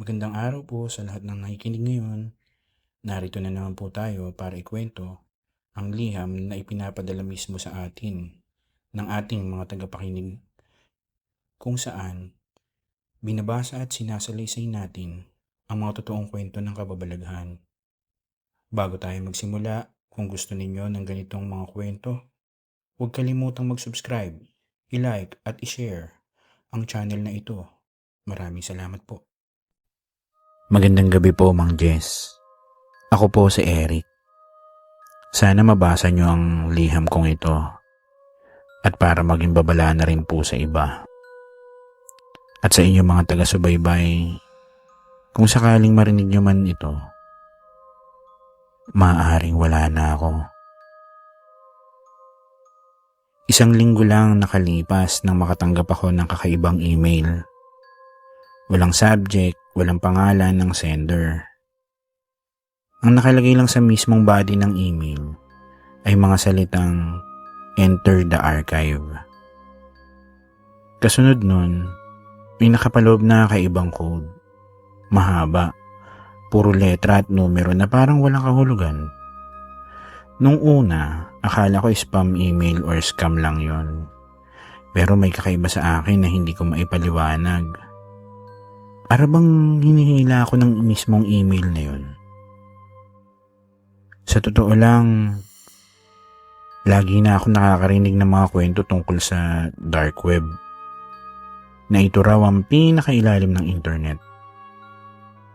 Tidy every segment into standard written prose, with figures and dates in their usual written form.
Magandang araw po sa lahat ng nakikinig ngayon. Narito na naman po tayo para ikwento ang liham na ipinapadala mismo sa atin ng ating mga tagapakinig, kung saan binabasa at sinasalaysay natin ang mga totoong kwento ng kababalaghan. Bago tayo magsimula, kung gusto ninyo ng ganitong mga kwento, huwag kalimutang mag-subscribe, i-like at i-share ang channel na ito. Maraming salamat po. Magandang gabi po, Mang Jess. Ako po si Eric. Sana mabasa nyo ang liham kong ito at para maging babala na rin po sa iba. At sa inyong mga taga-subaybay, kung sakaling marinig nyo man ito, maaaring wala na ako. Isang linggo lang nakalipas nang makatanggap ako ng kakaibang email. Walang subject, walang pangalan ng sender. Ang nakalagay lang sa mismong body ng email ay mga salitang "Enter the archive". Kasunod nun, may nakapaloob na kaibang code. Mahaba, puro letra at numero na parang walang kahulugan. Nung una, akala ko spam email or scam lang yon. Pero may kakaiba sa akin na hindi ko maipaliwanag. Para bang hinihila ako ng mismong email na yun. Sa totoo lang, lagi na ako nakakarinig ng mga kwento tungkol sa dark web, na ito raw ang pinakailalim ng internet,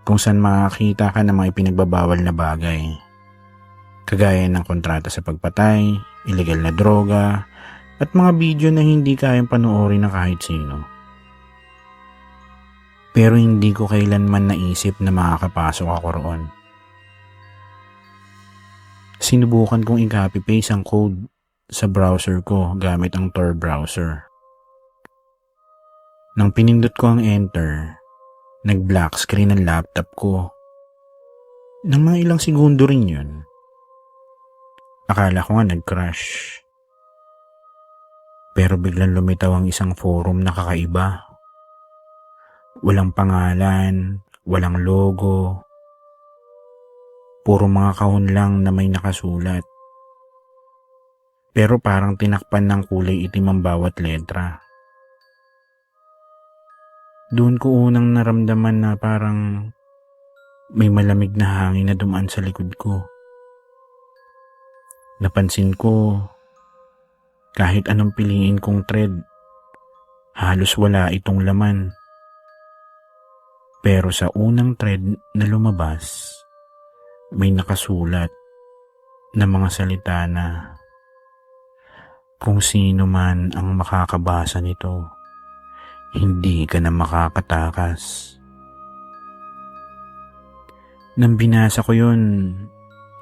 kung saan makakita ka ng mga ipinagbabawal na bagay, kagaya ng kontrata sa pagpatay, illegal na droga, at mga video na hindi kayang panoorin ng kahit sino. Pero hindi ko kailanman naisip na makakapasok ako roon. Sinubukan kong i-copy-paste ang code sa browser ko gamit ang Tor browser. Nang pinindot ko ang enter, nag-black screen ang laptop ko. Nang mga ilang segundo rin yun, akala ko nga nag-crash. Pero biglang lumitaw ang isang forum na kakaiba. Walang pangalan, walang logo, puro mga kahon lang na may nakasulat. Pero parang tinakpan ng kulay itim ang bawat letra. Doon ko unang naramdaman na parang may malamig na hangin na dumaan sa likod ko. Napansin ko, kahit anong piliin kong thread, halos wala itong laman. Pero sa unang thread na lumabas, may nakasulat na mga salita na kung sino man ang makakabasa nito, hindi ka na makakatakas. Nang binasa ko yun,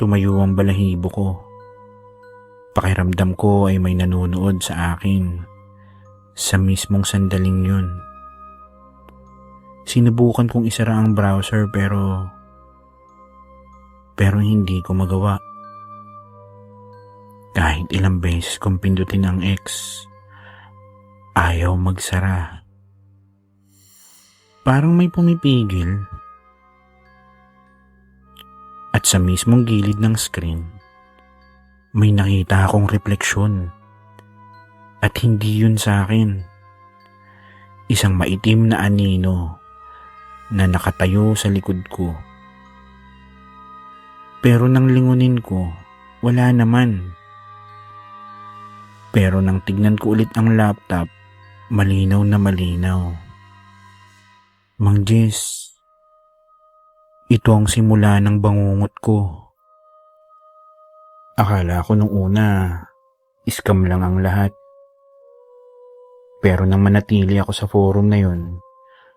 tumayo ang balahibo ko. Pakiramdam ko ay may nanunood sa akin sa mismong sandaling yun. Sinubukan kong isara ang browser pero hindi ko magawa. Kahit ilang beses kong pindutin ang X, ayaw magsara. Parang may pumipigil. At sa mismong gilid ng screen, may nakita akong refleksyon. At hindi yun sa akin. Isang maitim na anino na nakatayo sa likod ko. Pero nang lingunin ko, wala naman. Pero nang tignan ko ulit ang laptop, malinaw na malinaw. Mang Jess, ito ang simula ng bangungot ko. Akala ko nung una, scam lang ang lahat. Pero nang manatili ako sa forum na yun,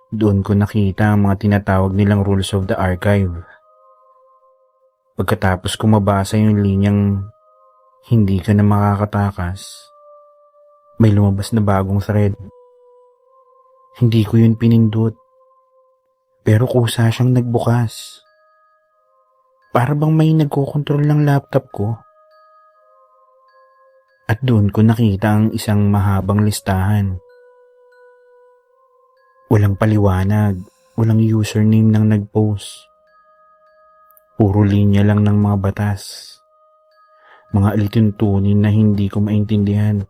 doon ko nakita ang mga tinatawag nilang rules of the archive. Pagkatapos ko mabasa yung linyang hindi ka na makakatakas, may lumabas na bagong thread. Hindi ko yun pinindot, pero kusa siyang nagbukas. Para bang may nagkokontrol ng laptop ko. At doon ko nakita ang isang mahabang listahan. Walang paliwanag, Walang username nang nag-post. Puro linya lang ng mga batas. Mga alituntunin na hindi ko maintindihan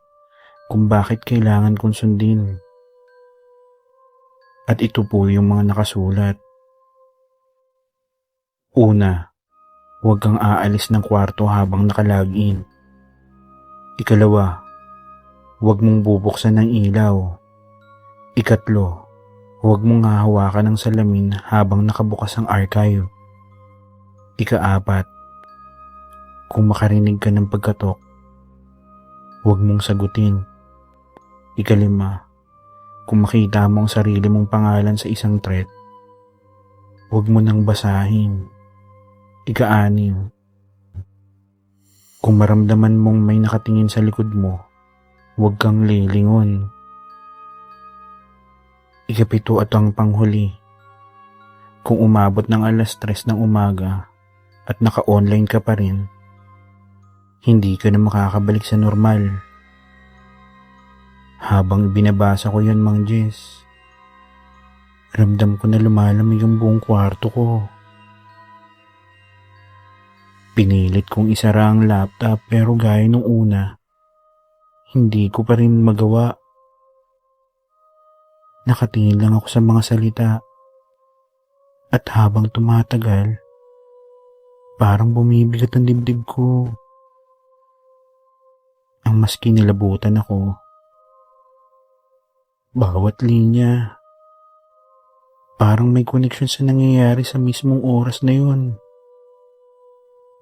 kung bakit kailangan kong sundin. At ito po yung mga nakasulat. Una, huwag kang aalis ng kwarto habang nakalagin. Ikalawa, huwag mong bubuksan ng ilaw. Ikatlo, huwag mong hahawakan ng salamin habang nakabukas ang archive. Ikaapat, kung makarinig ka ng pagkatok, huwag mong sagutin. Ikalima, kung makita mo ang sarili mong pangalan sa isang thread, huwag mo nang basahin. Ika-anim, kung maramdaman mong may nakatingin sa likod mo, huwag kang lilingon. Ikapito at ang panghuli, kung umabot ng 3:00 ng umaga at naka-online ka pa rin, hindi ka na makakabalik sa normal. Habang binabasa ko yan, Mang Jess, ramdam ko na lumalamig ang buong kwarto ko. Pinilit kong isara ang laptop pero gaya nung una, hindi ko pa rin magawa. Nakatingin lang ako sa mga salita at habang tumatagal, parang bumibigat ang dibdib ko. Ang mas kinilabutan ako. Bawat linya, parang may connection sa nangyayari sa mismong oras na yun.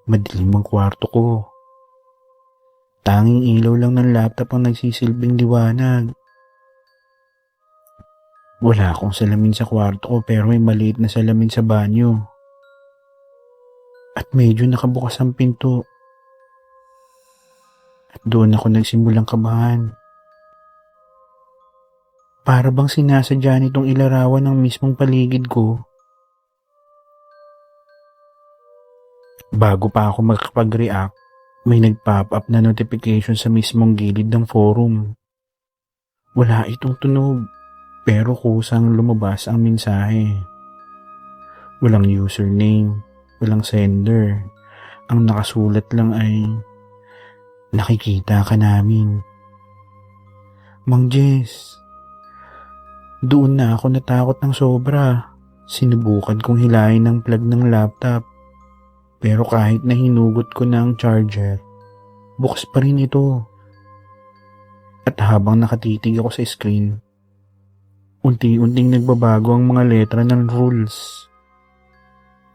Madilim ang kwarto ko. Tanging ilaw lang ng laptop ang nagsisilbing liwanag. Wala akong salamin sa kwarto ko pero may maliit na salamin sa banyo. At medyo nakabukas ang pinto. At doon ako nagsimulang kabahan. Para bang sinasadya nitong ilarawan ng mismong paligid ko. Bago pa ako makapag-react, may nag-pop up na notification sa mismong gilid ng forum. Wala itong tunog, pero kusang lumabas ang mensahe. Walang username, walang sender. Ang nakasulat lang ay, nakikita ka namin. Mang Jess, doon na ako natakot ng sobra. Sinubukan kong hilahin ang plug ng laptop. Pero kahit na hinugot ko na ang charger, bukas pa rin ito. At habang nakatitig ako sa screen, unti-unting nagbabago ang mga letra ng rules.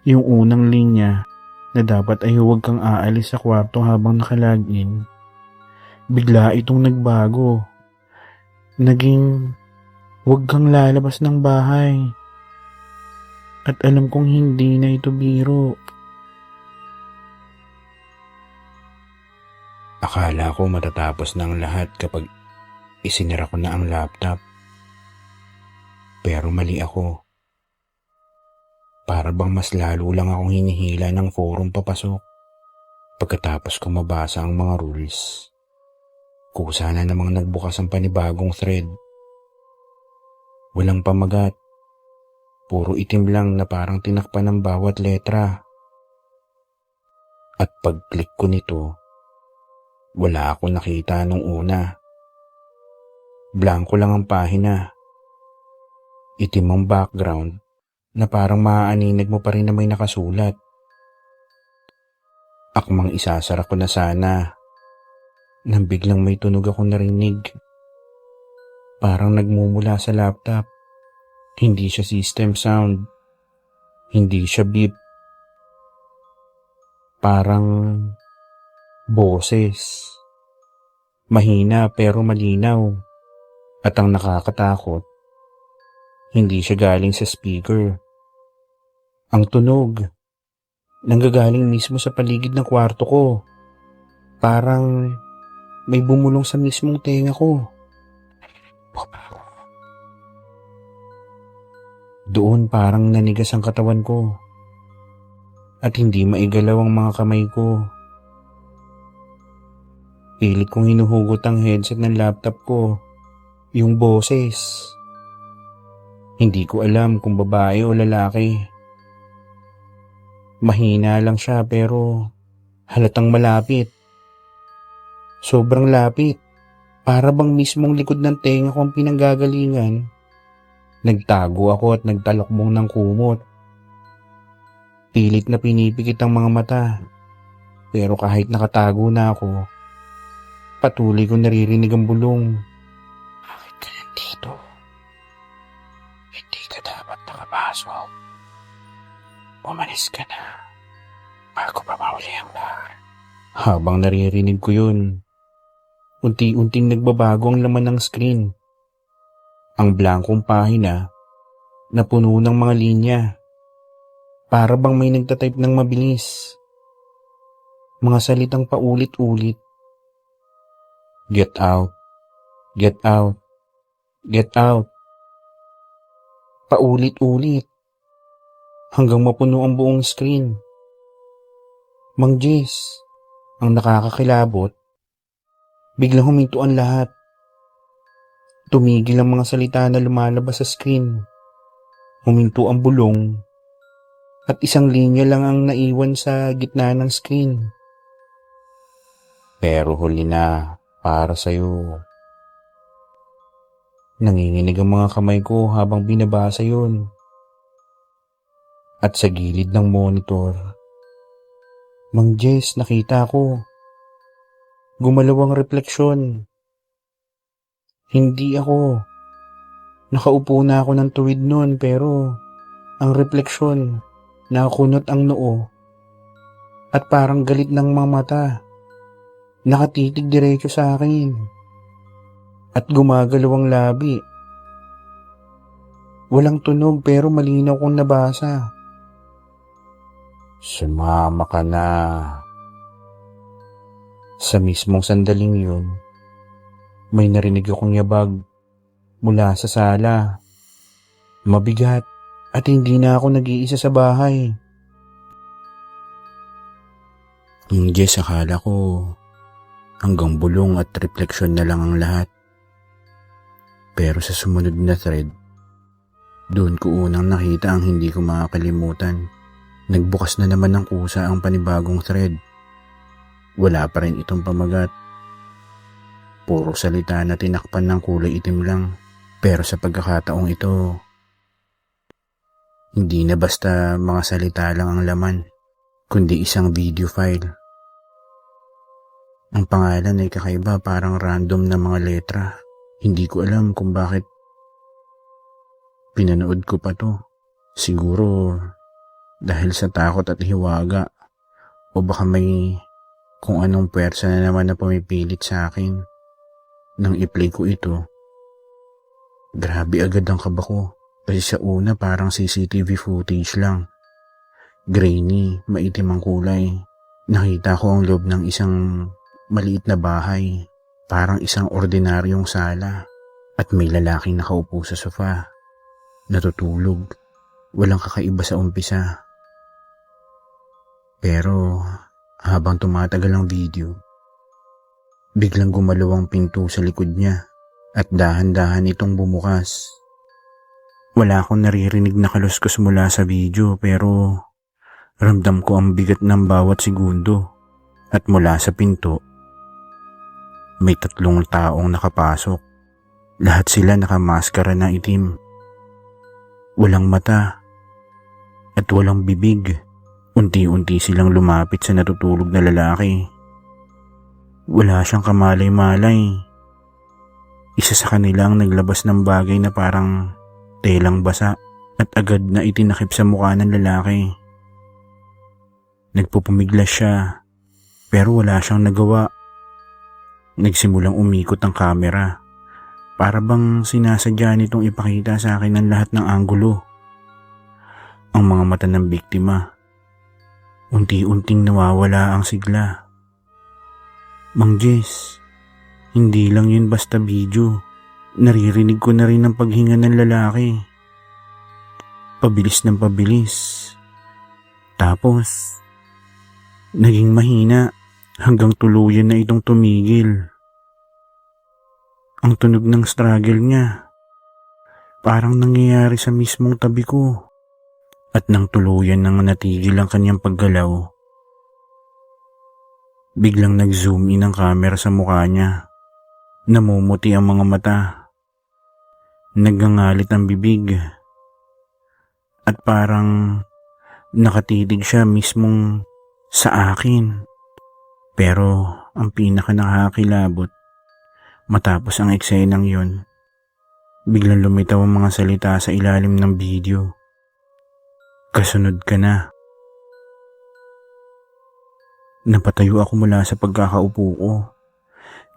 Yung unang linya na dapat ay huwag kang aalis sa kwarto habang nakalagin, bigla itong nagbago. Naging huwag kang lalabas ng bahay. At alam kong hindi na ito biro. Akala ko matatapos na ang lahat kapag isinara ko na ang laptop. Pero mali ako. Para bang mas lalo lang akong hinihila ng forum papasok. Pagkatapos ko mabasa ang mga rules, kusa na namang nagbukas ang panibagong thread. Walang pamagat. Puro itim lang na parang tinakpan ng bawat letra. At pag-click ko nito, wala akong nakita nung una. Blanko lang ang pahina. Itim ang background na parang maaaninag mo pa rin na may nakasulat. Akmang isasara ko na sana nang biglang may tunog akong narinig. Parang nagmumula sa laptop. Hindi siya system sound. Hindi siya beep. Parang boses. Mahina pero malinaw. At ang nakakatakot, hindi siya galing sa speaker. Ang tunog, nanggagaling mismo sa paligid ng kwarto ko. Parang may bumulong sa mismong tenga ko. Doon parang nanigas ang katawan ko. At hindi maigalaw ang mga kamay ko. Pilit kong hinuhugot ang headset ng laptop ko. Yung boses. Hindi ko alam kung babae o lalaki. Mahina lang siya pero halatang malapit. Sobrang lapit. Para bang mismong likod ng tenga ko ang pinanggagalingan. Nagtago ako at nagtalokbong ng kumot. Pilit na pinipikit ang mga mata. Pero kahit nakatago na ako, patuloy ko naririnig ang bulong. Bakit ka nandito? Hindi ka dapat nakapasok. Umalis ka na bago pa mauli ang lahat. Habang naririnig ko yun, unti-unting nagbabago ang laman ng screen. Ang blankong pahina na puno ng mga linya. Para bang may nagtatype ng mabilis. Mga salitang paulit-ulit. Get out. Get out. Get out. Paulit-ulit. Hanggang mapuno ang buong screen. Mang Jess, ang nakakakilabot, biglang huminto ang lahat. Tumigil ang mga salita na lumalabas sa screen. Huminto ang bulong. At isang linya lang ang naiwan sa gitna ng screen. Pero huli na para sa'yo. Nanginginig ang mga kamay ko habang binabasa yun. At sa gilid ng monitor, Mang Jess, nakita ko. Gumalaw ang refleksyon. Hindi ako. Nakaupo na ako ng tuwid nun pero ang refleksyon, nakakunot ang noo at parang galit ng mga mata. Nakatitig diretso sa akin at gumagalaw ang labi. Walang tunog pero malinaw kong nabasa. Sumama ka na. Sa mismong sandaling yun, may narinig akong yabag mula sa sala. Mabigat at hindi na ako nag-iisa sa bahay. Jess, akala ko hanggang bulong at refleksyon na lang ang lahat. Pero sa sumunod na thread, doon ko unang nakita ang hindi ko makakalimutan. Nagbukas na naman ng kusa ang panibagong thread. Wala pa rin itong pamagat. Puro salita na tinakpan ng kulay itim lang. Pero sa pagkakataong ito, hindi na basta mga salita lang ang laman, kundi isang video file. Ang pangalan ay kakaiba, parang random na mga letra. Hindi ko alam kung bakit pinanood ko pa to. Siguro dahil sa takot at hiwaga, o baka may kung anong pwersa na naman na pumipilit sa akin. Nang i-play ko ito, grabe agad ang kaba ko. Kasi sa una parang CCTV footage lang. Grainy, maitim ang kulay. Nakita ko ang loob ng isang maliit na bahay. Parang isang ordinaryong sala. At may lalaking nakaupo sa sofa. Natutulog. Walang kakaiba sa umpisa. Pero habang tumatagal ang video, biglang gumalaw ang pinto sa likod niya at dahan-dahan itong bumukas. Wala akong naririnig na kaluskos mula sa video pero ramdam ko ang bigat ng bawat segundo. At mula sa pinto, may 3 taong nakapasok. Lahat sila nakamaskara na itim. Walang mata at walang bibig. Unti-unti silang lumapit sa natutulog na lalaki. Wala siyang kamalay-malay. Isa sa kanila ang naglabas ng bagay na parang telang basa at agad na itinakip sa mukha ng lalaki. Nagpupumiglas siya pero wala siyang nagawa. Nagsimulang umikot ang kamera. Para bang sinasadya nitong ipakita sa akin ang lahat ng anggulo. Ang mga mata ng biktima. Unti-unting nawawala ang sigla. Mang Jess, hindi lang yun basta video. Naririnig ko na rin ang paghinga ng lalaki. Pabilis ng pabilis. Tapos, naging mahina hanggang tuluyan na itong tumigil. Ang tunog ng struggle niya. parang nangyayari sa mismong tabi ko. At nang tuluyan nang natigil ang kanyang paggalaw, biglang nag-zoom in ang camera sa mukha niya. Namumuti ang mga mata. Nagngangalit ang bibig. At parang nakatitig siya mismong sa akin. Pero ang pinaka nakakakilabot, matapos ang eksenang yon, biglang lumitaw ang mga salita sa ilalim ng video. Kasunod ka na. Napatayo ako mula sa pagkakaupo ko.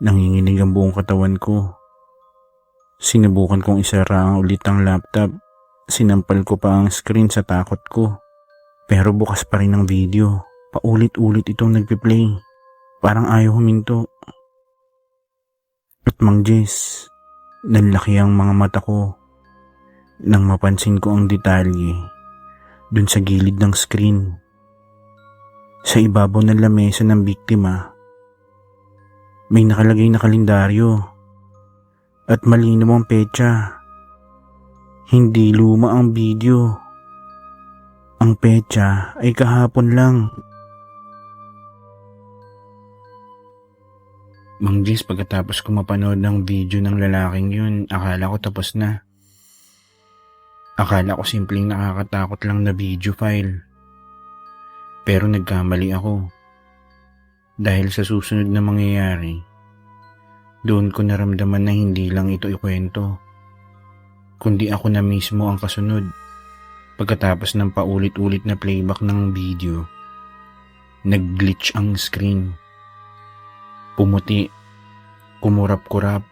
Nanginginig ang buong katawan ko. Sinubukan kong isara ulit ang laptop. Sinampal ko pa ang screen sa takot ko. Pero bukas pa rin ang video. Paulit-ulit itong nagpi-play. Parang ayaw huminto. At Mang Jess, nanlaki ang mga mata ko nang mapansin ko ang detalye dun sa gilid ng screen. Sa ibabaw ng lamesa ng biktima, may nakalagay na kalendaryo at malinaw ang petsa. Hindi luma ang video. Ang petsa ay kahapon lang. Mang Jess, pagkatapos ko mapanood ng video ng lalaking yun, akala ko tapos na. Akala ko simpleng nakakatakot lang na video file. Pero nagkamali ako. Dahil sa susunod na mangyayari, doon ko naramdaman na hindi lang ito ikwento, kundi ako na mismo ang kasunod. Pagkatapos ng paulit-ulit na playback ng video, nag-glitch ang screen. Pumuti, kumurap-kurap.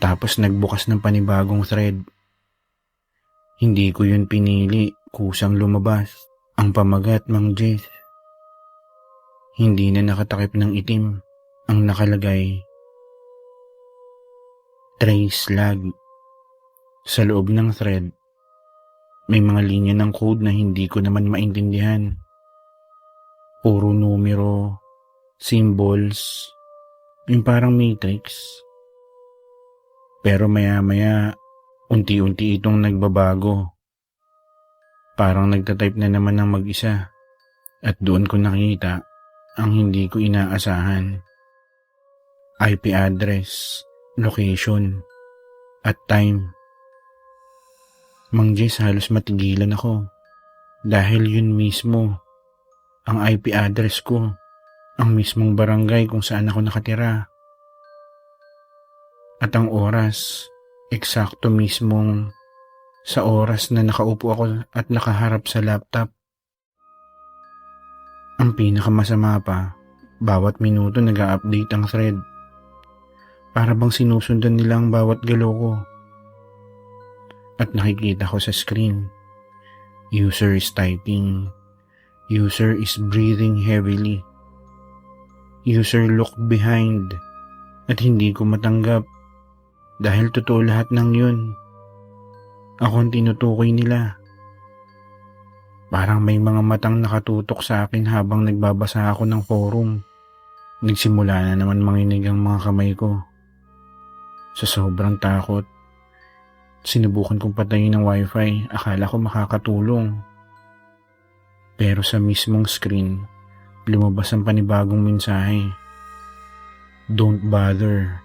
Tapos nagbukas ng panibagong thread. Hindi ko yun pinili, kusang lumabas. Ang pamagat, Mang Jess. Hindi na nakatakip ng itim. Ang nakalagay, trace lag. Sa loob ng thread, may mga linya ng code na hindi ko naman maintindihan. Puro numero, symbols, yung parang matrix. Pero maya-maya, unti-unti itong nagbabago. Parang nagtatype na naman ng mag-isa. At doon ko nakita ang hindi ko inaasahan. IP address, location, at time. Mang Jess, halos matigilan ako. Dahil yun mismo, ang IP address ko, ang mismong barangay kung saan ako nakatira. At ang oras, eksakto mismong sa oras na nakaupo ako at nakaharap sa laptop. Ang pinakamasama pa, bawat minuto nag-a-update ang thread. Para bang sinusundan nila ang bawat galaw ko. At nakikita ko sa screen, user is typing, user is breathing heavily, user looked behind, at hindi ko matanggap. Dahil totoo lahat ng yun. Ako ang tinutukoy nila. Parang may mga matang nakatutok sa akin habang nagbabasa ako ng forum. Nagsimula na naman manginig ang mga kamay ko. Sa sobrang takot, sinubukan kong patayin ng wifi. Akala ko makakatulong. Pero sa mismong screen, lumabas ang panibagong mensahe. Don't bother.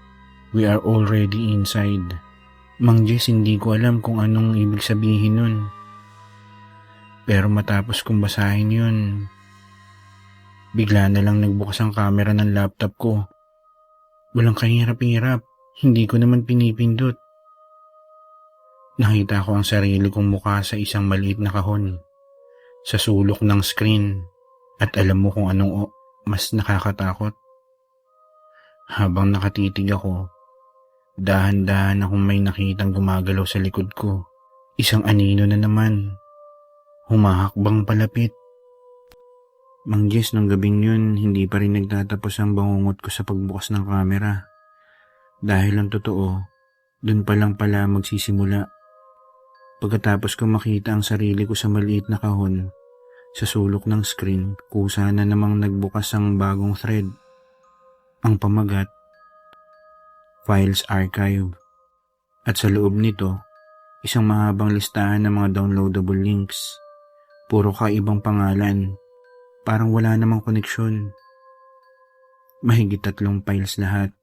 We are already inside. Mang Jess, hindi ko alam kung anong ibig sabihin nun. Pero matapos kong basahin yun, bigla na lang nagbukas ang camera ng laptop ko. Walang kahirap-hirap, hindi ko naman pinipindot. Nakita ko ang sarili kong mukha sa isang maliit na kahon, sa sulok ng screen, at alam mo kung anong mas nakakatakot. Habang nakatitig ako, dahan-dahan akong may nakitang gumagalaw sa likod ko. Isang anino na naman. Humahakbang palapit. Mang Jess, nung gabing yun, hindi pa rin nagtatapos ang bangungot ko sa pagbukas ng kamera. Dahil ang totoo, dun pa lang pala magsisimula. Pagkatapos ko makita ang sarili ko sa maliit na kahon, sa sulok ng screen, kusa na namang nagbukas ang bagong thread. Ang pamagat, Files Archive. At sa loob nito, isang mahabang listahan ng mga downloadable links. Puro kaibang pangalan. Parang wala namang koneksyon. Mahigit 3 files lahat.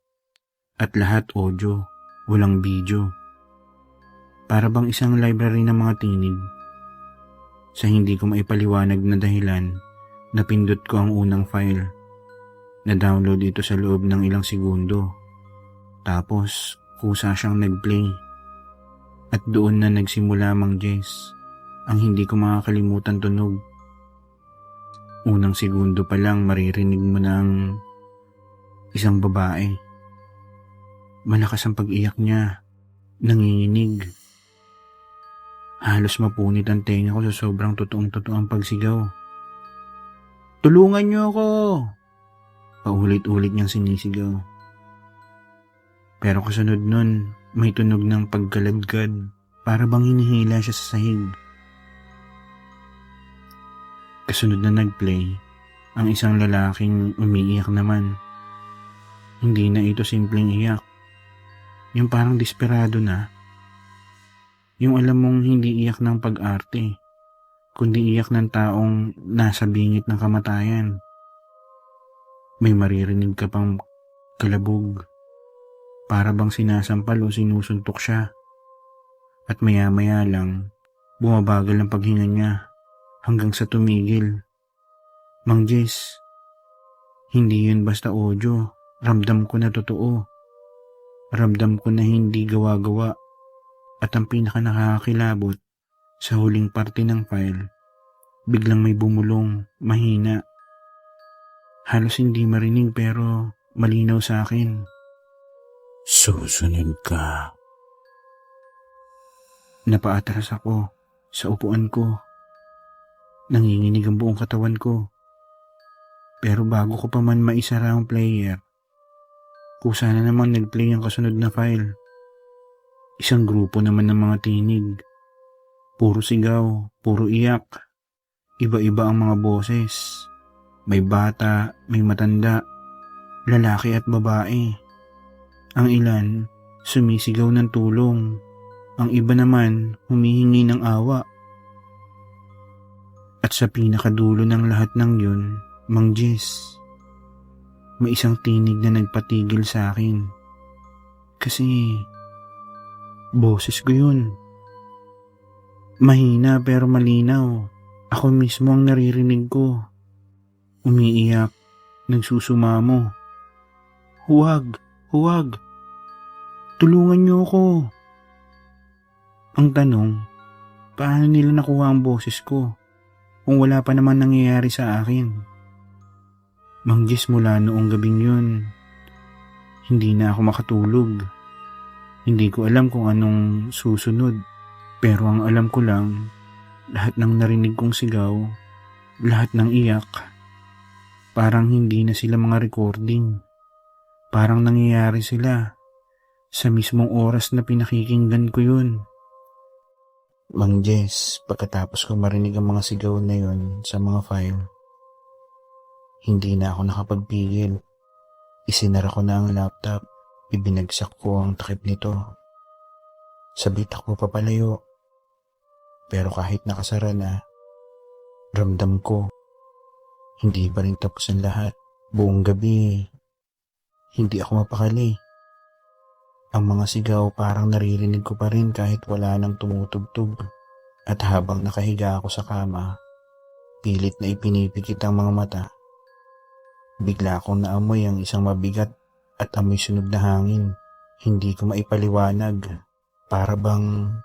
At lahat audio, walang video. Para bang isang library ng mga tinig. Sa hindi ko maipaliwanag na dahilan, napindot ko ang unang file. Na-download ito sa loob ng ilang segundo. Tapos, kusa siyang nag-play. At doon na nagsimula, Mang Jess, ang hindi ko makakalimutan tunog. Unang segundo pa lang maririnig mo ng isang babae. Malakas ang pag-iyak niya, nanginginig. Halos mapunit ang tenga ko sa sobrang totoong-totoong pagsigaw. "Tulungan niyo ako!" Paulit-ulit niyang sinisigaw. Pero kasunod nun, may tunog ng pagkaladkad, para bang hinihila siya sa sahig. Kasunod na nag-play, ang isang lalaking umiiyak naman. Hindi na ito simpleng iyak. Yung parang desperado na. Yung alam mong hindi iyak ng pag-arte, kundi iyak ng taong nasa bingit ng kamatayan. May maririnig ka pang kalabog. Para bang sinasampal o sinusuntok siya. At maya-maya lang, bumabagal ang paghinga niya hanggang sa tumigil. Mang Jess, hindi yun basta audio. Ramdam ko na totoo. Ramdam ko na hindi gawa-gawa. At ang pinaka nakakakilabot, sa huling parte ng file, biglang may bumulong, mahina. Halos hindi marinig pero malinaw sa akin. "Susunod ka." Napaatras ako sa upuan ko. Nanginginig ang buong katawan ko. Pero bago ko pa man maisara ang player, kusa na naman nag-play ang kasunod na file. Isang grupo naman ng mga tinig. Puro sigaw, puro iyak. Iba-iba ang mga boses. May bata, may matanda, lalaki at babae. Ang ilan, sumisigaw ng tulong. Ang iba naman, humihingi ng awa. At sa pinakadulo ng lahat ng yun, Mang Jess, may isang tinig na nagpatigil sa akin. Kasi, boses ko yun. Mahina pero malinaw. Ako mismo ang naririnig ko. Umiiyak, nagsusumamo. "Huwag, huwag. Tulungan niyo ako." Ang tanong, paano nila nakuha ang boses ko kung wala pa naman nangyayari sa akin? Mang Jess, mula noong gabing yun, hindi na ako makatulog. Hindi ko alam kung anong susunod, pero ang alam ko lang, lahat ng narinig kong sigaw, lahat ng iyak, parang hindi na sila mga recording. Parang nangyayari sila sa mismong oras na pinakikinggan ko yun. Mang Jess, pagkatapos ko marinig ang mga sigaw na yun sa mga file, hindi na ako nakapagpigil. Isinara ko na ang laptop. Ibinagsak ko ang takip nito. Sabay takbo papalayo. Pero kahit nakasara na, ramdam ko, hindi pa rin tapos ang lahat. Buong gabi, hindi ako mapakali. Ang mga sigaw parang naririnig ko pa rin kahit wala nang tumutugtog. At habang nakahiga ako sa kama, pilit na ipinipikit ang mga mata. Bigla akong naamoy ang isang mabigat at amoy sunog na hangin. Hindi ko maipaliwanag. Para bang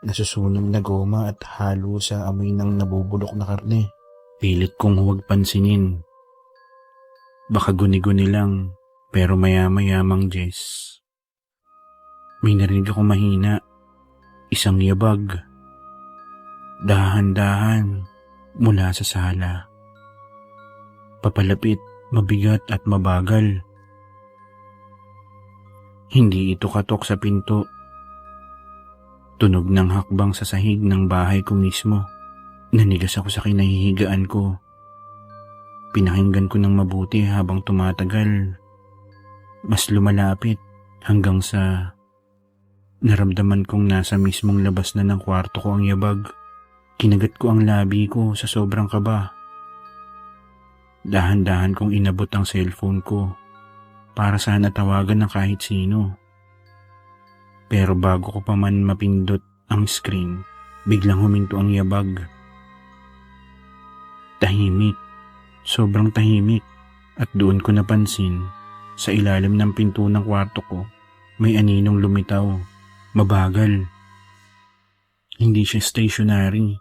nasusunog na goma at halo sa amoy ng nabubulok na karne. Pilit kong huwag pansinin. Baka guni-guni lang, pero maya-maya, Mang Jess, may narinig ako mahina. Isang yabag. Dahan-dahan mula sa sala. Papalapit, mabigat at mabagal. Hindi ito katok sa pinto. Tunog ng hakbang sa sahig ng bahay ko mismo. Nanigas ako sa kinahihigaan ko. Pinakinggan ko ng mabuti habang tumatagal. Mas lumalapit hanggang sa Naramdaman kong nasa mismong labas na ng kwarto ko ang yabag. Kinagat ko ang labi ko sa sobrang kaba. Dahan-dahan kong inabot ang cellphone ko para sana tawagan ng kahit sino. Pero bago ko pa man mapindot ang screen, biglang huminto ang yabag. Tahimik, sobrang tahimik, at doon ko napansin sa ilalim ng pinto ng kwarto ko may aninong lumitaw, mabagal. Hindi siya stationary,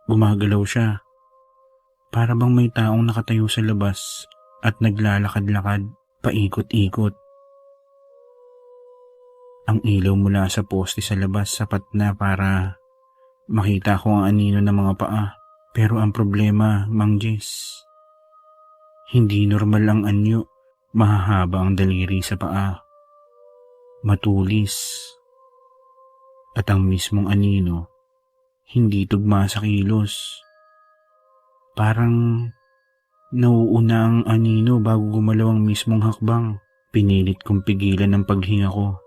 gumagalaw siya. Para bang may taong nakatayo sa labas at naglalakad-lakad paikot-ikot. Ang ilaw mula sa poste sa labas sapat na para makita ko ang anino ng mga paa. Pero ang problema, Mang Jess, hindi normal ang anyo. Mahahaba ang daliri sa paa. Matulis. At ang mismong anino, hindi tugma sa kilos. Parang nauuna ang anino bago gumalaw ang mismong hakbang. Pinilit kong pigilan ang paghinga ko.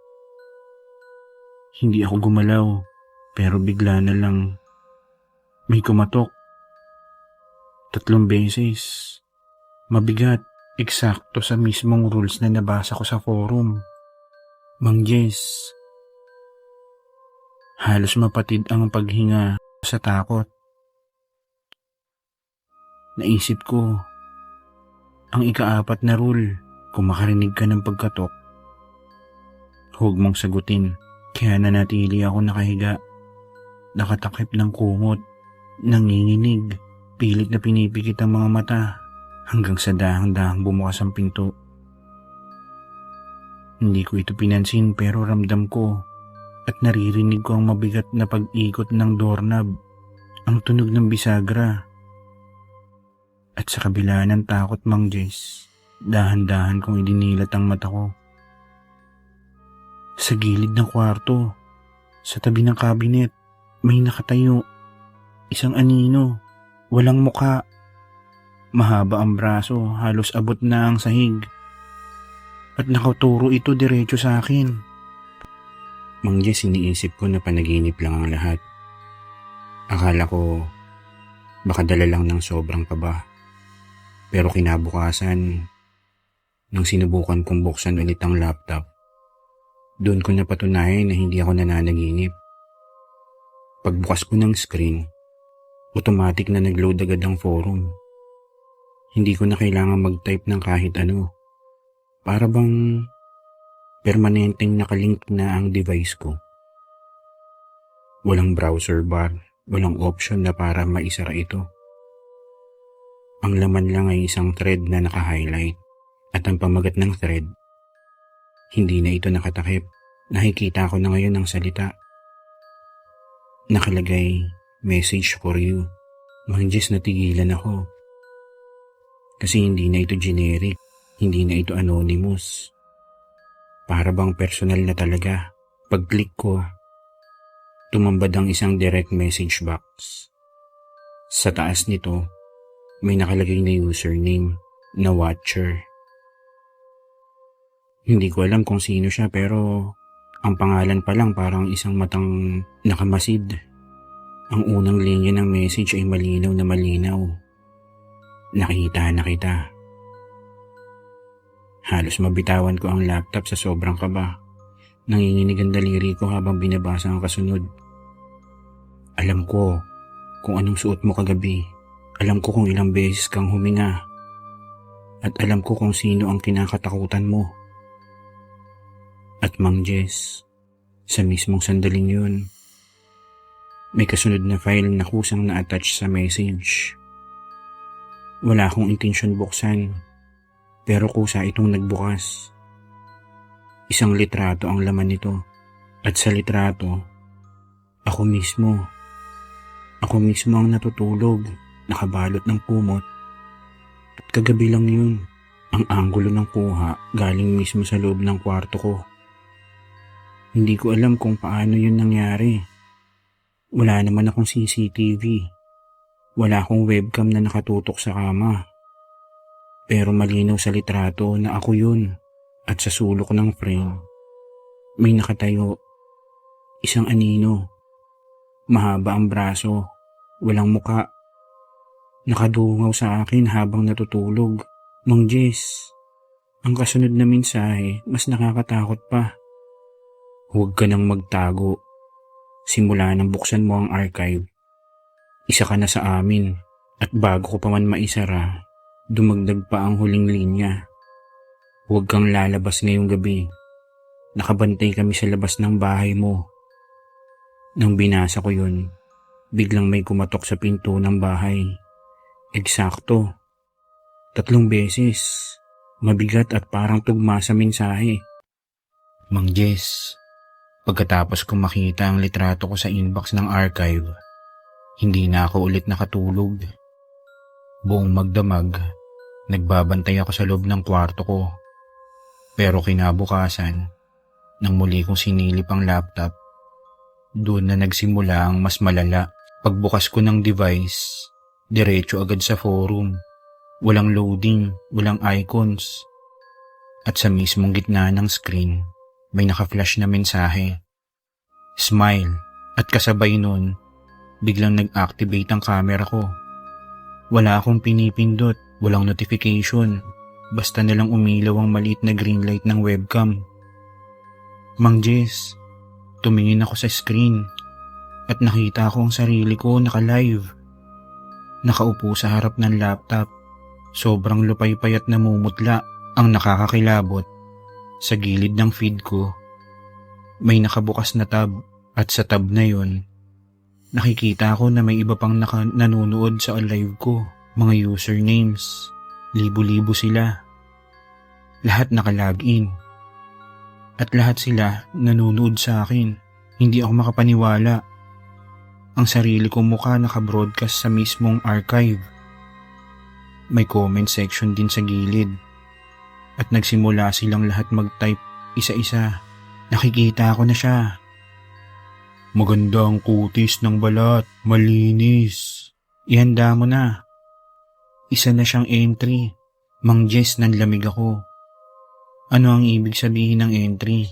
Hindi ako gumalaw, pero bigla na lang may kumatok. 3 beses. Mabigat, eksakto sa mismong rules na nabasa ko sa forum. Mang Jess, halos mapatid ang paghinga sa takot. Naisip ko, ang ika-4 na rule, kung makarinig ka ng pagkatok, huwag mong sagutin. Kaya nanatili ako nakahiga, nakatakip ng kumot, nanginginig, pilit na pinipikit ang mga mata, hanggang sa dahang-dahang bumukas ang pinto. Hindi ko ito pinansin pero ramdam ko at naririnig ko ang mabigat na pag-ikot ng doorknob, ang tunog ng bisagra. At sa kabila ng takot, Mang Jess, dahan-dahan kong idinilat ang mata ko. Sa gilid ng kwarto, sa tabi ng kabinet, may nakatayo. Isang anino, walang muka. Mahaba ang braso, halos abot na ang sahig. At nakaturo ito diretso sa akin. Mang Jess, iniisip ko na panaginip lang ang lahat. Akala ko baka dala lang ng sobrang kaba. Pero kinabukasan, nang sinubukan kong buksan ulit ang laptop, doon ko napatunayan na hindi ako nananaginip. Pagbukas ko ng screen, automatic na nag-load agad ang forum. Hindi ko na kailangan mag-type ng kahit ano. Para bang permanenteng nakalink na ang device ko. Walang browser bar, walang option na para maisara ito. Ang laman lang ay isang thread na naka-highlight at ang pamagat ng thread, hindi na ito nakatakip. Nakikita ko na ngayon ang salita. Nakalagay, message for you. Mang Jess, natigilan ako. Kasi hindi na ito generic, hindi na ito anonymous. Para bang personal na talaga. Pag-click ko, tumambad ang isang direct message box. Sa taas nito, may nakalagay na username na Watcher. Hindi ko alam kung sino siya pero ang pangalan pa lang parang isang matang nakamasid. Ang unang linya ng message ay malinaw na malinaw. Nakita na kita. Halos mabitawan ko ang laptop sa sobrang kaba. Nanginginig ang daliri ko habang binabasa ang kasunod. Alam ko kung anong suot mo kagabi. Alam ko kung ilang beses kang huminga. At alam ko kung sino ang kinakatakutan mo. At Mang Jess, sa mismong sandaling yun, may kasunod na file na kusang na-attach sa message. Wala akong intensyon buksan, pero kusa itong nagbukas. Isang litrato ang laman nito, at sa litrato, ako mismo ang natutulog, nakabalot ng kumot. At kagabi lang yun, ang anggulo ng kuha galing mismo sa loob ng kwarto ko. Hindi ko alam kung paano yun nangyari. Wala naman akong CCTV. Wala akong webcam na nakatutok sa kama. Pero malinaw sa litrato na ako yun. At sa sulok ng frame, may nakatayo. Isang anino. Mahaba ang braso. Walang muka. Nakadungaw sa akin habang natutulog. Mang Jess, ang kasunod na mensahe mas nakakatakot pa. Huwag ka nang magtago. Simula nang buksan mo ang archive. Isa ka na sa amin. At bago ko pa man maisara, dumagdag pa ang huling linya. Huwag kang lalabas ngayong gabi. Nakabantay kami sa labas ng bahay mo. Nang binasa ko yun, biglang may kumatok sa pinto ng bahay. Eksakto. 3 beses. Mabigat at parang tugma sa mensahe. Mang Jess, pagkatapos kong makita ang litrato ko sa inbox ng archive, hindi na ako ulit nakatulog. Buong magdamag, nagbabantay ako sa loob ng kwarto ko. Pero kinabukasan, nang muli kong sinilip ang laptop, doon na nagsimula ang mas malala. Pagbukas ko ng device, diretso agad sa forum. Walang loading, walang icons. At sa mismong gitna ng screen, may naka-flash na mensahe. Smile. At kasabay nun, biglang nag-activate ang camera ko. Wala akong pinipindot, walang notification. Basta nalang umilaw ang maliit na green light ng webcam. Mang Jess, tumingin ako sa screen at nakita ko ang sarili ko naka-live. Nakaupo sa harap ng laptop. Sobrang lupay-pay at namumutla ang nakakakilabot. Sa gilid ng feed ko, may nakabukas na tab at sa tab na yon, nakikita ko na may iba pang nanonood sa live ko. Mga usernames, libo-libo sila. Lahat naka-login. At lahat sila nanonood sa akin. Hindi ako makapaniwala. Ang sarili kong mukha naka-broadcast sa mismong archive. May comment section din sa gilid. At nagsimula silang lahat mag-type isa-isa. Nakikita ko na siya. Maganda ang kutis ng balat. Malinis. Ihanda mo na. Isa na siyang entry. Mang Jess, nanlamig ako. Ano ang ibig sabihin ng entry?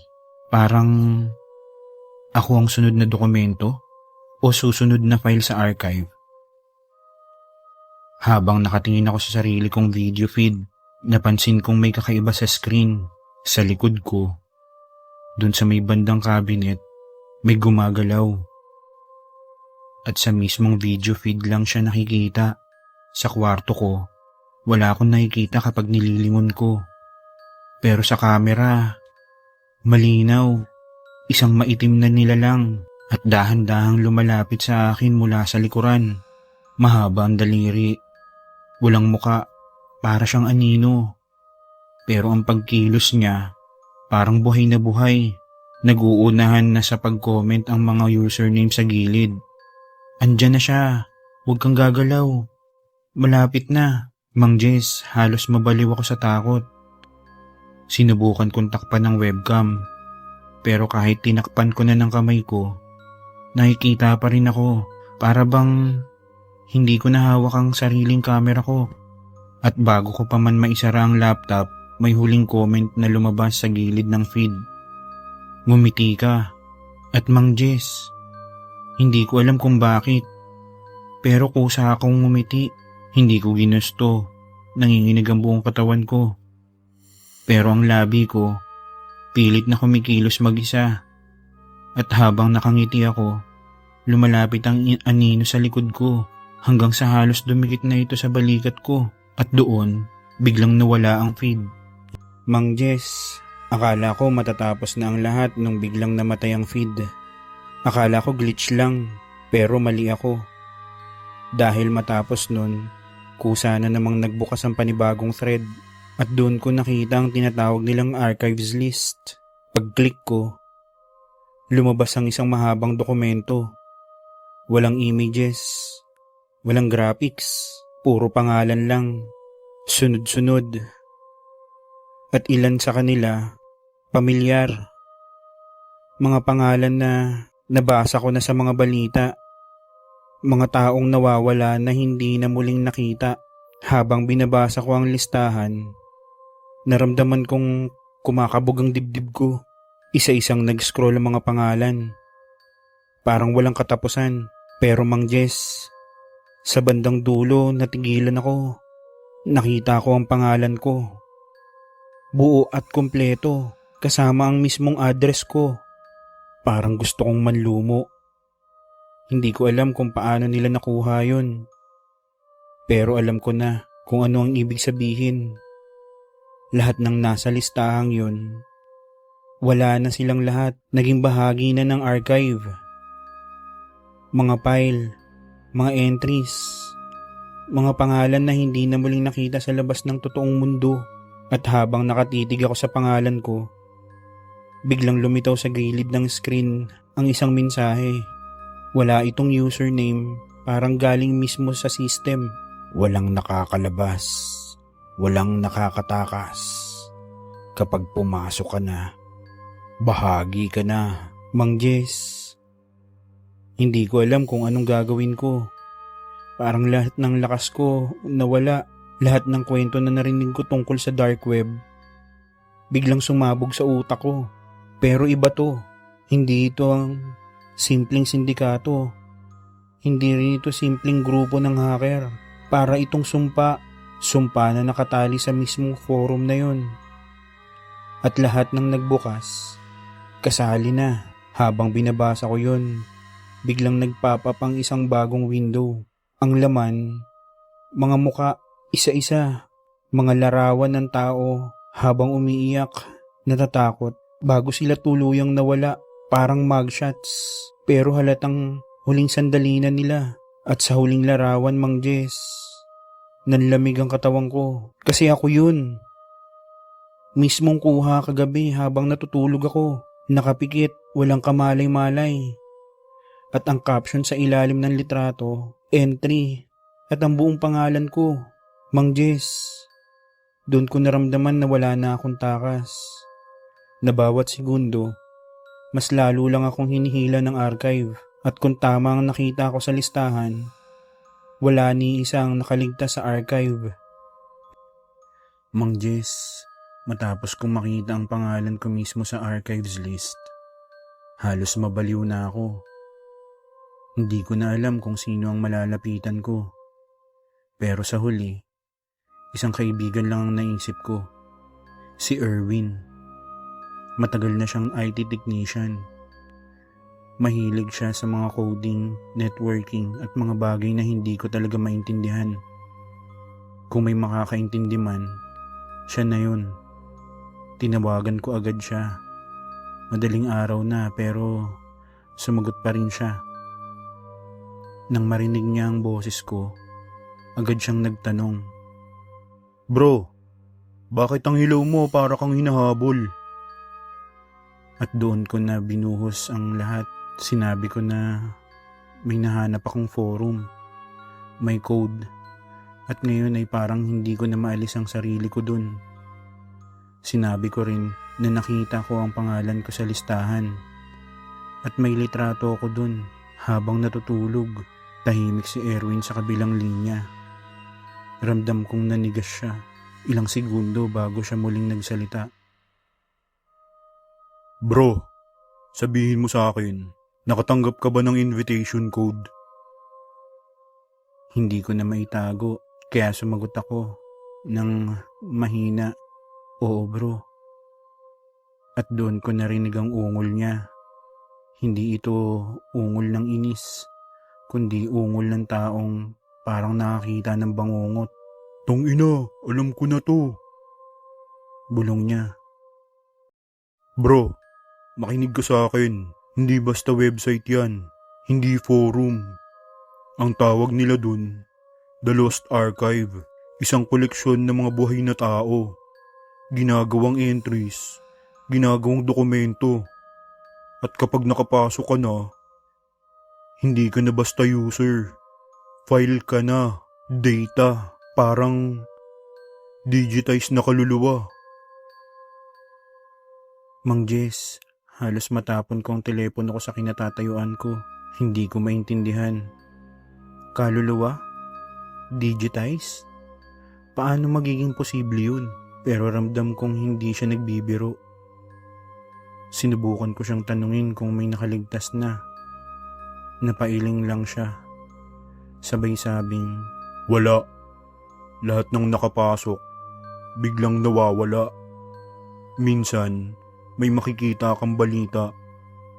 Parang ako ang sunod na dokumento o susunod na file sa archive? Habang nakatingin ako sa sarili kong video feed, napansin kong may kakaiba sa screen. Sa likod ko, dun sa may bandang cabinet, may gumagalaw. At sa mismong video feed lang siya nakikita. Sa kwarto ko, wala akong nakikita kapag nililingon ko. Pero sa camera, malinaw. Isang maitim na nilalang at dahan-dahang lumalapit sa akin mula sa likuran. Mahaba ang daliri. Walang muka, para siyang anino. Pero ang pagkilos niya, parang buhay na buhay. Nag-uunahan na sa pag-comment ang mga username sa gilid. Andyan na siya, huwag kang gagalaw. Malapit na. Mang Jess, halos mabaliw ako sa takot. Sinubukan kong takpan ng webcam. Pero kahit tinakpan ko na ng kamay ko, nakikita pa rin ako. Para bang hindi ko nahawak ang sariling camera ko. At bago ko pa man maisara ang laptop, may huling comment na lumabas sa gilid ng feed. Ngumiti ka. At Mang Jess, hindi ko alam kung bakit. Pero kusa akong ngumiti. Hindi ko ginusto. Nanginginig ang buong katawan ko. Pero ang labi ko, pilit na kumikilos mag-isa. At habang nakangiti ako, lumalapit ang anino sa likod ko hanggang sa halos dumikit na ito sa balikat ko. At doon, biglang nawala ang feed. Mang Jess, akala ko matatapos na ang lahat nung biglang namatay ang feed. Akala ko glitch lang, pero mali ako. Dahil matapos nun, kusa na namang nagbukas ang panibagong thread. At doon ko nakita ang tinatawag nilang archives list. Pag-click ko, lumabas ang isang mahabang dokumento. Walang images, walang graphics, puro pangalan lang. Sunod-sunod. At ilan sa kanila, pamilyar. Mga pangalan na nabasa ko na sa mga balita. Mga taong nawawala na hindi na muling nakita. Habang binabasa ko ang listahan, naramdaman kong kumakabog ang dibdib ko. Isa-isang nag-scroll ang mga pangalan. Parang walang katapusan. Pero Mang Jess, sa bandang dulo natigilan ako. Nakita ko ang pangalan ko. Buo at kumpleto, kasama ang mismong address ko. Parang gusto kong manlumo. Hindi ko alam kung paano nila nakuha yun. Pero alam ko na kung ano ang ibig sabihin. Lahat ng nasa listahang yun, wala na silang lahat. Naging bahagi na ng archive. Mga file, mga entries, mga pangalan na hindi na muling nakita sa labas ng totoong mundo. At habang nakatitig ako sa pangalan ko, biglang lumitaw sa gilid ng screen ang isang mensahe. Wala itong username, parang galing mismo sa system. Walang nakakalabas, walang nakakatakas. Kapag pumasok ka na, bahagi ka na. Mang Jess, hindi ko alam kung anong gagawin ko. Parang lahat ng lakas ko nawala. Lahat ng kwento na narinig ko tungkol sa dark web, biglang sumabog sa utak ko. Pero iba to. Hindi ito ang simpleng sindikato. Hindi rin ito simpleng grupo ng hacker. Para itong sumpa na nakatali sa mismong forum na yon. At lahat ng nagbukas, kasali na. Habang binabasa ko yon, biglang nagpapapang isang bagong window. Ang laman, mga muka, isa-isa, mga larawan ng tao habang umiiyak, natatakot, bago sila tuluyang nawala, parang mugshots. Pero halatang huling sandali na nila. At sa huling larawan, Mang Jess, nanlamig ang katawan ko. Kasi ako yun. Mismong kuha kagabi habang natutulog ako. Nakapikit, walang kamalay-malay. At ang caption sa ilalim ng litrato, entry, at ang buong pangalan ko, Mang Jess. Doon ko naramdaman na wala na akong takas. Na bawat segundo, mas lalo lang akong hinihila ng archive. At kung tama ang nakita ko sa listahan, wala ni isang nakaligtas sa archive. Mang Jess, matapos kong makita ang pangalan ko mismo sa archives list, halos mabaliw na ako. Hindi ko na alam kung sino ang malalapitan ko. Pero sa huli, isang kaibigan lang ang naisip ko, si Erwin. Matagal na siyang IT technician. Mahilig siya sa mga coding, networking at mga bagay na hindi ko talaga maintindihan. Kung may makakaintindi man, siya na yun. Tinawagan ko agad siya. Madaling araw na pero sumagot pa rin siya. Nang marinig niya ang boses ko, agad siyang nagtanong, "Bro, bakit ang ilaw mo para kang hinahabol?" At doon ko na binuhos ang lahat. Sinabi ko na may nahanap akong forum, may code, at ngayon ay parang hindi ko na maalis ang sarili ko dun. Sinabi ko rin na nakita ko ang pangalan ko sa listahan at may litrato ako dun habang natutulog. Tahimik si Erwin sa kabilang linya. Ramdam kong nanigas siya ilang segundo bago siya muling nagsalita. "Bro, sabihin mo sa akin, nakatanggap ka ba ng invitation code?" Hindi ko na maitago, kaya sumagot ako ng mahina, "Oo bro." At doon ko narinig ang ungol niya. Hindi ito ungol ng inis, kundi ungol ng taong parang nakakita ng bangungot. "Tangina, alam ko na to," bulong niya. "Bro, makinig ka sa akin. Hindi basta website yan. Hindi forum. Ang tawag nila dun, The Lost Archive. Isang koleksyon ng mga buhay na tao. Ginagawang entries, ginagawang dokumento. At kapag nakapasok ka na, hindi ka na basta user. File ka na, data, parang digitized na kaluluwa." Mang Jess, halos matapon ko ang telepono ko sa kinatatayuan ko. Hindi ko maintindihan. Kaluluwa? Digitize? Paano magiging posible yun? Pero ramdam kong hindi siya nagbibiro. Sinubukan ko siyang tanungin kung may nakaligtas na. Napailing lang siya. Sabay sabing, "Wala. Lahat ng nakapasok, biglang nawawala. Minsan, may makikita kang balita.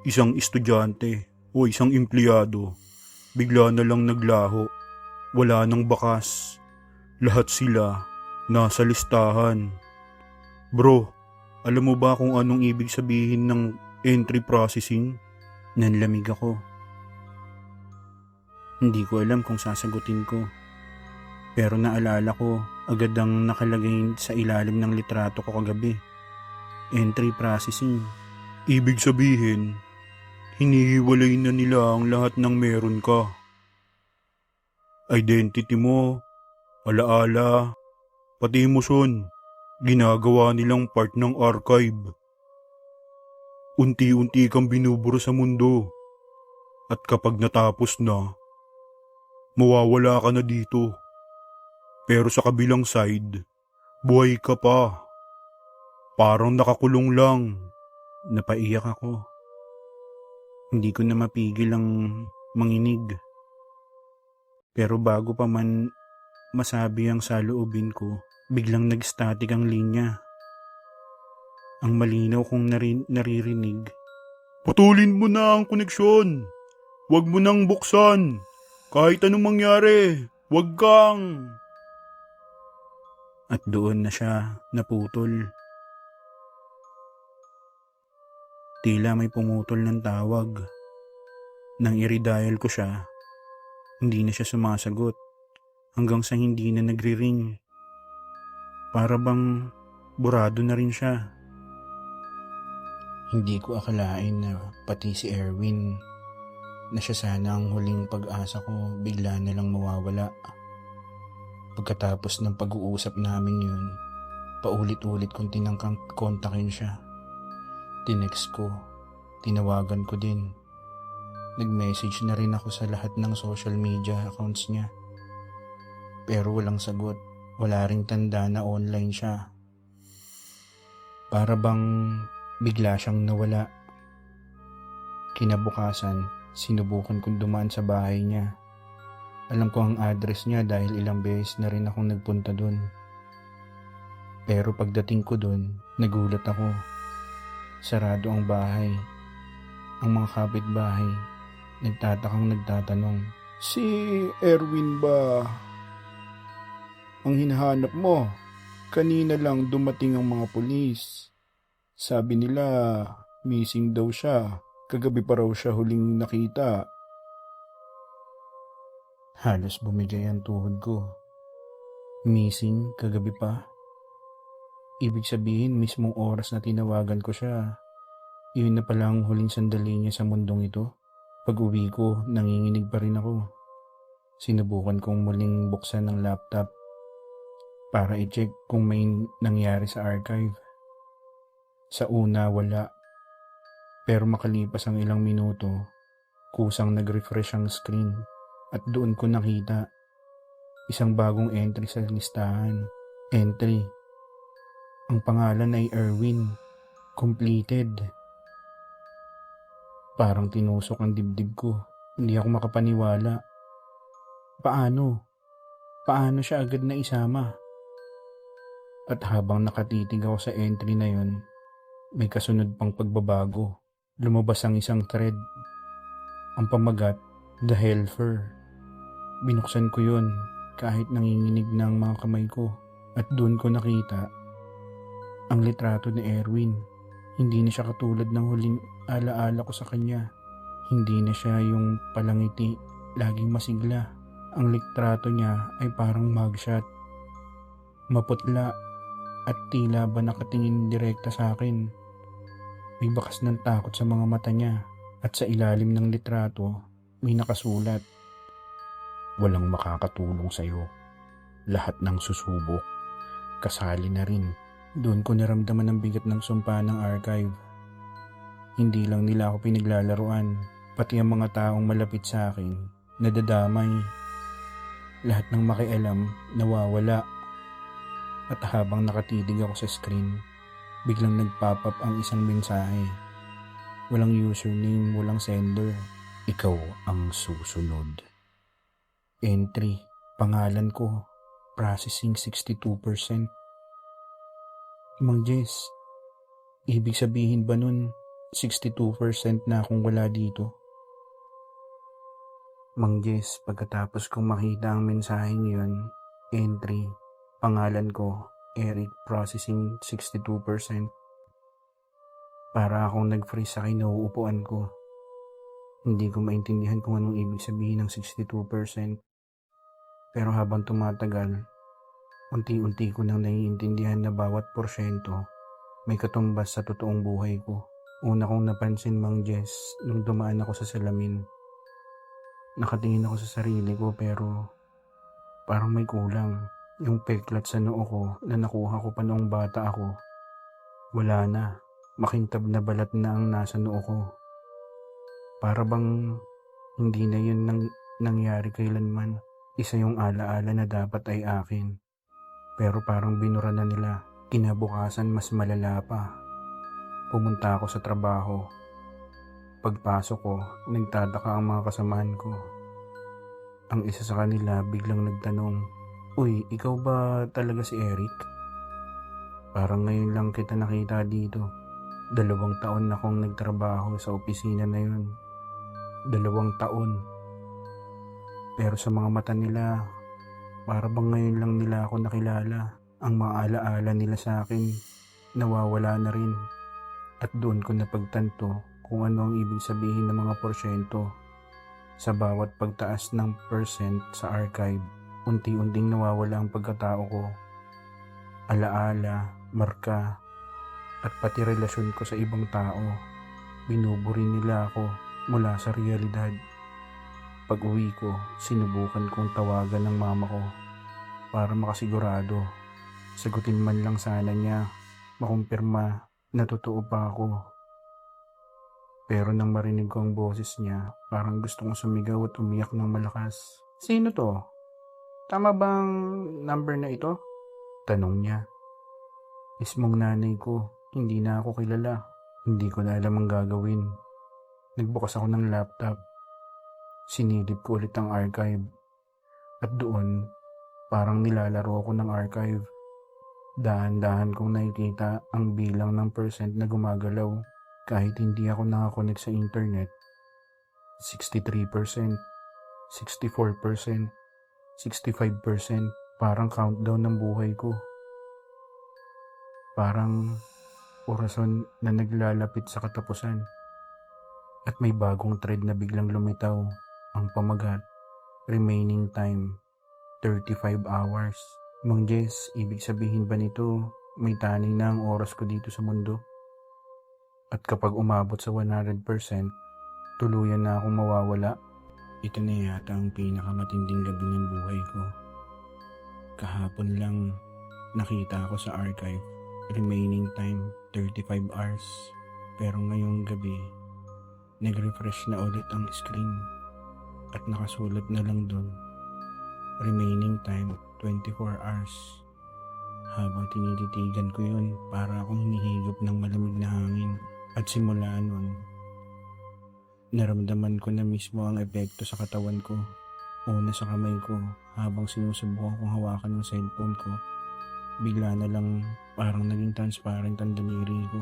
Isang estudyante o isang empleyado, bigla na lang naglaho. Wala nang bakas. Lahat sila nasa listahan." Bro, alam mo ba kung anong ibig sabihin ng entry processing? Nanlamig ako. Hindi ko alam kung sasagutin ko. Pero naalala ko agad ang nakalagay sa ilalim ng litrato ko kagabi. Entry processing. Ibig sabihin, hinihiwalay na nila ang lahat ng meron ka. Identity mo, alaala, pati emosyon, ginagawa nilang part ng archive. Unti-unti kang binubura sa mundo. At kapag natapos na, mawawala ka na dito. Pero sa kabilang side, buhay ka pa. Parang nakakulong lang. Napaiyak ako. Hindi ko na mapigil ang manginig. Pero bago pa man masabi ang saloobin ko, biglang nag-static ang linya. Ang malinaw kong naririnig. Putulin mo na ang koneksyon. Huwag mo nang buksan. Kahit anong mangyari, huwag kang... At doon na siya naputol. Tila may pumutol ng tawag. Nang i-redial ko siya, hindi na siya sumasagot hanggang sa hindi na nagri-ring. Para bang burado na rin siya. Hindi ko akalain na pati si Erwin, na siya sana ang huling pag-asa ko, bigla na lang mawawala. Pagkatapos ng pag-uusap namin yun, paulit-ulit kong tinangkang kontakin siya. Tinext ko, tinawagan ko din. Nag-message na rin ako sa lahat ng social media accounts niya. Pero walang sagot, wala ring tanda na online siya. Para bang bigla siyang nawala. Kinabukasan, sinubukan kong dumaan sa bahay niya. Alam ko ang address niya dahil ilang beses na rin akong nagpunta dun. Pero pagdating ko dun, nagulat ako. Sarado ang bahay. Ang mga kapitbahay, nagtatanong, "Si Erwin ba ang hinahanap mo? Kanina lang dumating ang mga pulis. Sabi nila, missing daw siya. Kagabi pa raw siya huling nakita." Halos bumigay ang tuhod ko. Missing kagabi pa? Ibig sabihin mismong oras na tinawagan ko siya, yun na pala ang huling sandali niya sa mundong ito. Pag uwi ko, nanginginig pa rin ako. Sinubukan kong muling buksan ang laptop para i-check kung may nangyari sa archive. Sa una, wala. Pero makalipas ang ilang minuto, kusang nag-refresh ang screen at doon ko nakita isang bagong entry sa listahan. Entry. Ang pangalan ay Erwin. Completed. Parang tinusok ang dibdib ko. Hindi ako makapaniwala. Paano? Paano siya agad na isama? At habang nakatitig ako sa entry na yon, may kasunod pang pagbabago. Lumabas ang isang thread. Ang pamagat, The Helper. Binuksan ko yon kahit nanginginig na ang mga kamay ko. At doon ko nakita ang litrato ni Erwin. Hindi na siya katulad ng huling alaala ko sa kanya. Hindi na siya yung palangiti, laging masigla. Ang litrato niya ay parang mugshot. Maputla at tila ba nakatingin direkta sa akin. May bakas ng takot sa mga mata niya at sa ilalim ng litrato may nakasulat, "Walang makakatulong sa'yo. Lahat ng susubok, kasali na rin." Doon ko naramdaman ang bigat ng sumpa ng archive. Hindi lang nila ako pinaglalaruan, pati ang mga taong malapit sa akin, nadadamay. Lahat ng makialam, nawawala. At habang nakatitig ako sa screen, biglang nag-pop up ang isang mensahe. Walang username, walang sender. Ikaw ang susunod. Entry, pangalan ko, processing 62%. Mang Jess, ibig sabihin ba nun 62% na akong wala dito? Mang Jess, pagkatapos kong makita ang mensaheng yun, entry, pangalan ko, Eric, processing 62%. Para akong nag-freeze sa kinauupuan ko. Hindi ko maintindihan kung anong ibig sabihin ng 62%. Pero habang tumatagal, unti-unti ko nang naiintindihan na bawat porsyento may katumbas sa totoong buhay ko. Una kong napansin, Mang Jess, nung dumaan ako sa salamin. Nakatingin ako sa sarili ko pero parang may kulang. Yung peklat sa noo ko na nakuha ko pa noong bata ako, wala na. Makintab na balat na ang nasa noo ko. Para bang hindi na yun nangyari kailanman. Isa yung alaala na dapat ay akin. Pero parang binura na nila. Kinabukasan mas malala pa. Pumunta ako sa trabaho. Pagpasok ko, nagtataka ang mga kasamahan ko. Ang isa sa kanila biglang nagtanong, "Uy, ikaw ba talaga si Eric? Parang ngayon lang kita nakita dito. 2 taon na akong nagtrabaho sa opisina na yun. 2 taon. Pero sa mga mata nila, para bang ngayon lang nila ako nakilala. Ang mga alaala nila sa akin, nawawala na rin. At doon ko napagtanto kung ano ang ibig sabihin ng mga porsyento. Sa bawat pagtaas ng percent sa archive, unti-unting nawawala ang pagkatao ko. Alaala, marka, at pati relasyon ko sa ibang tao. Binuburi nila ako mula sa realidad. Pag uwi ko, sinubukan kong tawagan ng mama ko para makasigurado. Sagutin man lang sana niya, makumpirma na totoo pa ako. Pero nang marinig ko ang boses niya, parang gusto kong sumigaw at umiyak ng malakas. "Sino to? Tama bang number na ito?" Tanong niya. Mismong nanay ko, hindi na ako kilala. Hindi ko na alam ang gagawin. Nagbukas ako ng laptop. Sinilip ko ulit ang archive. At doon, parang nilalaro ko ng archive. Dahan-dahan kong nakikita ang bilang ng percent na gumagalaw kahit hindi ako nakakonect sa internet. 63%, 64%, 65%, parang countdown ng buhay ko. Parang orason na naglalapit sa katapusan. At may bagong thread na biglang lumitaw. Ang pamagat, remaining time, 35 hours. Mang Jess, ibig sabihin ba nito may taning na ang oras ko dito sa mundo? At kapag umabot sa 100%, tuluyan na akong mawawala. Ito na yata ang pinakamatinding gabi ng buhay ko. Kahapon lang nakita ako sa archive, remaining time 35 hours. Pero ngayong gabi, nag-refresh na ulit ang screen at nakasulat na lang dun, remaining time 24 hours. Habang tinititigan ko yun, para akong hinihigop ng malamig na hangin. At simula nun, naramdaman ko na mismo ang epekto sa katawan ko. Una sa kamay ko, habang sinusubukan kong hawakan ng cellphone ko, bigla na lang parang naging transparent ang daliri ko.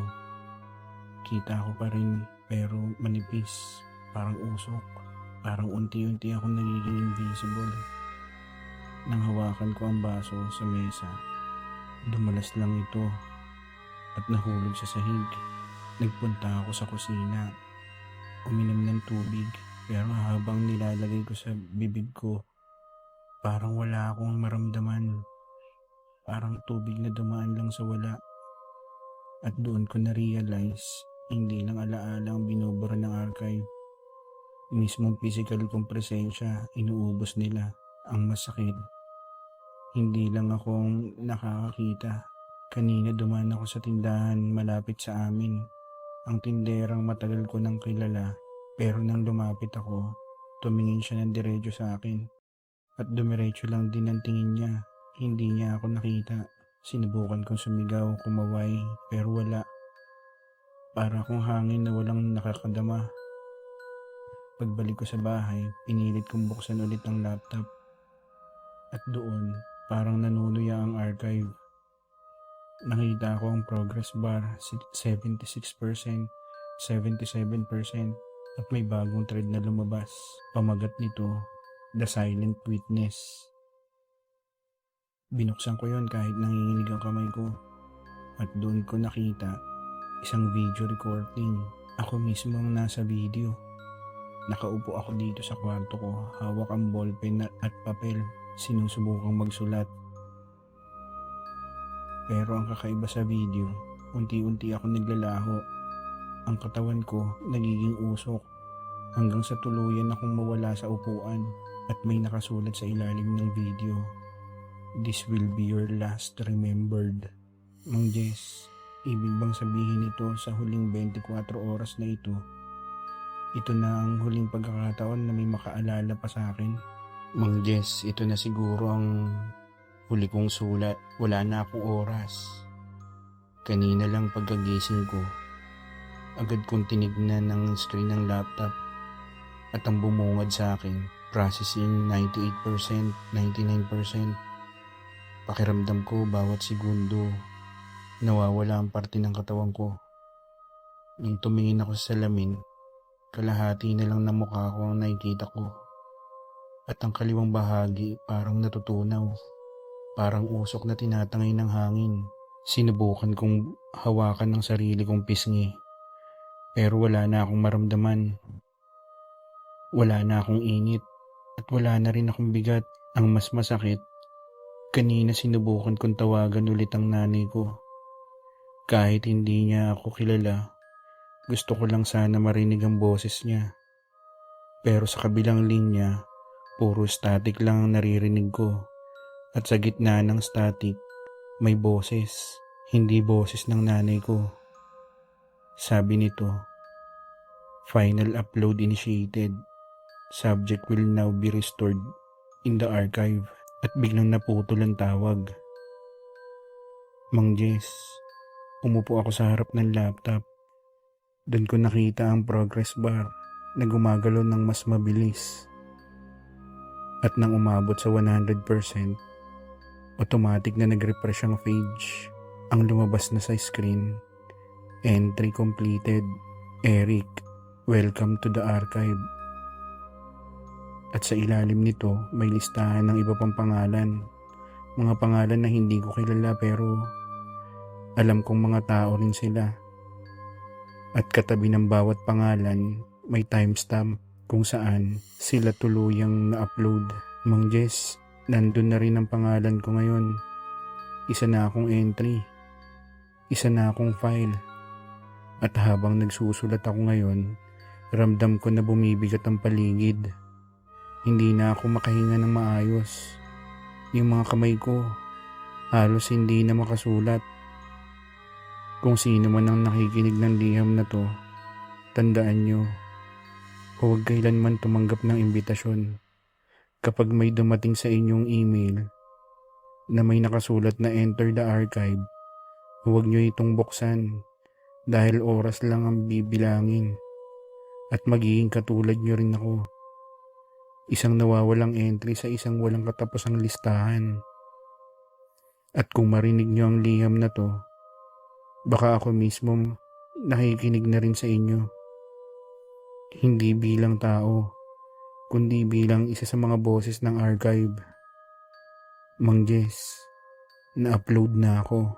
Kita ko pa rin pero manipis, parang usok. Parang unti-unti akong nagiging invisible. Nang hawakan ko ang baso sa mesa, dumalas lang ito at nahulog sa sahig. Nagpunta ako sa kusina, uminom ng tubig, pero habang nilalagay ko sa bibig ko, parang wala akong maramdaman. Parang tubig na dumaan lang sa wala. At doon ko na-realize, hindi lang alaala ang binubura ng archive. Mismong physical kong presensya, inuubos nila. Ang masakit, hindi lang akong nakakakita. Kanina dumaan ako sa tindahan malapit sa amin. Ang tinderang matagal ko nang kilala, pero nang lumapit ako, tumingin siya ng diretso sa akin. At dumiretso lang din ang tingin niya. Hindi niya ako nakita. Sinubukan kong sumigaw, kumaway, pero wala. Para akong hangin na walang nakakadama. Pagbalik ko sa bahay, pinilit kong buksan ulit ang laptop. At doon, parang nanunuya ang archive. Nakita ko ang progress bar, 76%, 77%, at may bagong thread na lumabas. Pamagat nito, The Silent Witness. Binuksan ko yon kahit nanginginig ang kamay ko. At doon ko nakita isang video recording. Ako mismo ang nasa video. Nakaupo ako dito sa kwarto ko, hawak ang ballpen at papel. Sinusubukang magsulat. Pero ang kakaiba sa video, unti-unti ako naglalaho. Ang katawan ko nagiging usok hanggang sa tuluyan akong mawala sa upuan at may nakasulat sa ilalim ng video. This will be your last remembered. Mang Jess, ibig bang sabihin ito sa huling 24 oras na ito? Ito na ang huling pagkakataon na may makaalala pa sa akin. Mang Jess, ito na siguro ang huli kong sulat. Wala na akong oras. Kanina lang pagkagising ko, agad kong tinignan ng screen ng laptop at ang bumungad sa akin, processing 98%, 99%. Pakiramdam ko bawat segundo, nawawala ang parte ng katawan ko. Nung tumingin ako sa salamin, kalahati na lang ng mukha ko ang nakikita ko. At ang kaliwang bahagi parang natutunaw. Parang usok na tinatangay ng hangin. Sinubukan kong hawakan ng sarili kong pisngi. Pero wala na akong maramdaman. Wala na akong init. At wala na rin akong bigat. Ang mas masakit, kanina sinubukan kong tawagan ulit ang nanay ko. Kahit hindi niya ako kilala, gusto ko lang sana marinig ang boses niya. Pero sa kabilang linya, puro static lang ang naririnig ko. At sa gitna ng static, may boses. Hindi boses ng nanay ko. Sabi nito, Final upload initiated. Subject will now be restored in the archive. At biglang naputol ang tawag. Mang Jess, umupo ako sa harap ng laptop. Doon ko nakita ang progress bar na gumagalaw ng mas mabilis. At nang umabot sa 100%, automatic na nag-refresh ang page. Ang lumabas na sa screen, entry completed. Eric, welcome to the archive. At sa ilalim nito, may listahan ng iba pang pangalan. Mga pangalan na hindi ko kilala pero alam kong mga tao rin sila. At katabi ng bawat pangalan, may timestamp kung saan sila tuluyang na-upload. Mang Jess, nandun na rin ang pangalan ko ngayon. Isa na akong entry. Isa na akong file. At habang nagsusulat ako ngayon, ramdam ko na bumibigat ang paligid. Hindi na ako makahinga ng maayos. Yung mga kamay ko, halos hindi na makasulat. Kung sino man ang nakikinig ng liham na to, tandaan nyo, huwag kailanman tumanggap ng imbitasyon. Kapag may dumating sa inyong email na may nakasulat na enter the archive, huwag nyo itong buksan dahil oras lang ang bibilangin at magiging katulad nyo rin ako. Isang nawawalang entry sa isang walang katapusang listahan. At kung marinig nyo ang liham na to, baka ako mismo nakikinig na rin sa inyo. Hindi bilang tao, kundi bilang isa sa mga boses ng archive. Mang Jess, na-upload na ako.